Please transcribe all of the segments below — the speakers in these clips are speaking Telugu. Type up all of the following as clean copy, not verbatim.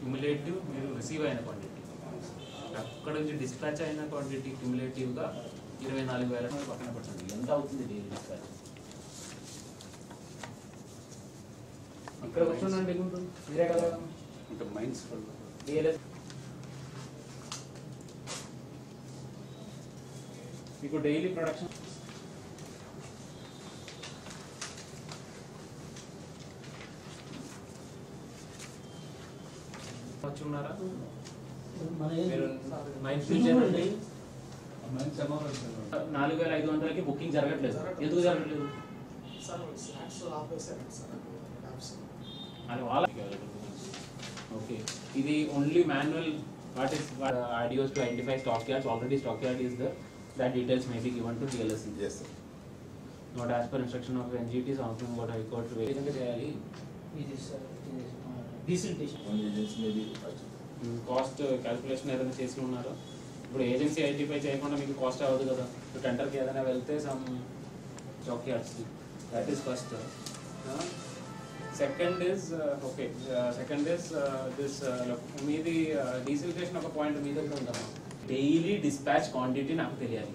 క్యుములేటివ్ మీరు రిసీవ్ అయిన క్వాంటిటీ, అక్కడ నుంచి డిస్పాచ్ అయిన క్వాంటిటీ క్యుములేటివ్గా 24,000 పక్కన పెట్టండి. ఎంత అవుతుంది డైలీ డిస్పాచ్? ఇక్కడ కూర్చోండి మీరే కదా ఇంకా మైండ్స్ మీకు డైలీ ప్రొడక్షన్ వచ్చి ఉన్నారా? మీరు 4,500కి బుకింగ్ జరగట్లేదు. ఎందుకు జరగట్లేదు? ఓకే, ఇది only manual. What is IDOs to identify stockyards? Already stockyard is there. That details may be given to DLSC. Yes, sir. Not as per instruction of NGT, something what High Court way. ఏదంటే చేయాలి డీసెంటేషన్ కాస్ట్ క్యాల్కులేషన్ ఏదైనా చేసి ఉన్నారో? ఇప్పుడు ఏజెన్సీ ఐడెంటిఫై చేయకుండా మీకు కాస్ట్ అవ్వదు కదా. ఇప్పుడు టెండర్కి ఏదైనా వెళ్తే some stockyards, that is first. Second is okay, second is this మీది డీసిల్టేషన్ ఒక పాయింట్ మీ దగ్గర ఉందమ్మా. డైలీ డిస్పాచ్ క్వాంటిటీ నాకు తెలియాలి.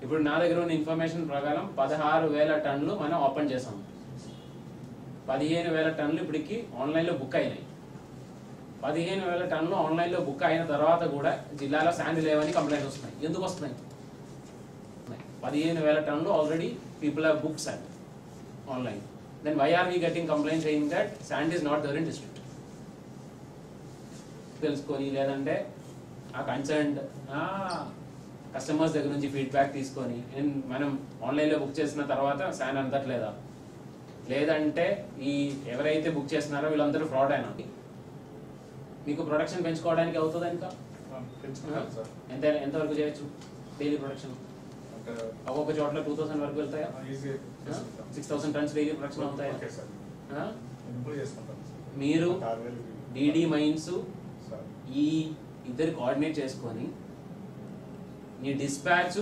ఇప్పుడు నా దగ్గర ఉన్న ఇన్ఫర్మేషన్ ప్రకారం 16,000 టన్నులు మనం ఓపెన్ చేసాము. 15,000 టన్నులు ఇప్పటికి ఆన్లైన్లో బుక్ అయినాయి. 15,000 టన్నులు ఆన్లైన్లో బుక్ అయిన తర్వాత కూడా జిల్లాలో శాండ్ లేవని కంప్లైంట్స్ వస్తున్నాయి. ఎందుకు వస్తున్నాయి? 15,000 టన్నులు already people have booked sand online. Then why are we getting complaints saying that sand is not there in district? తెలుసుకొని లేదంటే ఆ కన్సర్న్డ్ కస్టమర్స్ దగ్గర నుంచి ఫీడ్బ్యాక్ తీసుకొని మనం ఆన్లైన్లో బుక్ చేసిన తర్వాత శాండ్ అందట్లేదా, లేదంటే ఈ ఎవరైతే బుక్ చేస్తున్నారో వీళ్ళందరూ ఫ్రాడ్ అయినా మీకు ప్రొడక్షన్ పెంచుకోవడానికి అవుతుందా? ఇంకా ఎంతవరకు చేయొచ్చు డైలీ ప్రొడక్షన్? ఒక్కొక్క చోట్ల 2,000 వరకు వెళ్తాయా? 6,000 టన్స్ డైలీ ప్రొడక్షన్ అవుతాయా? మీరు డీడీ మైన్స్ ఈ ఇద్దరు కోఆర్డినేట్ చేసుకొని మీ డిస్పాచ్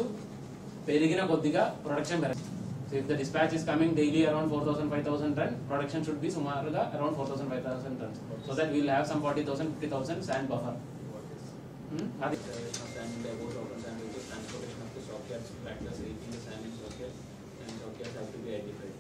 పెరిగిన కొద్దిగా ప్రొడక్షన్ పెరుగుతుంది. So if the dispatch is coming daily around 4,000-5,000 ton, production should be సుమారుగా around 4,000-5,000 tons, so that will have some 40,000-50,000 sand buffer. అది transportation of the stockyards, factors, reaching the sand in stockyards, and stockyards have to be identified.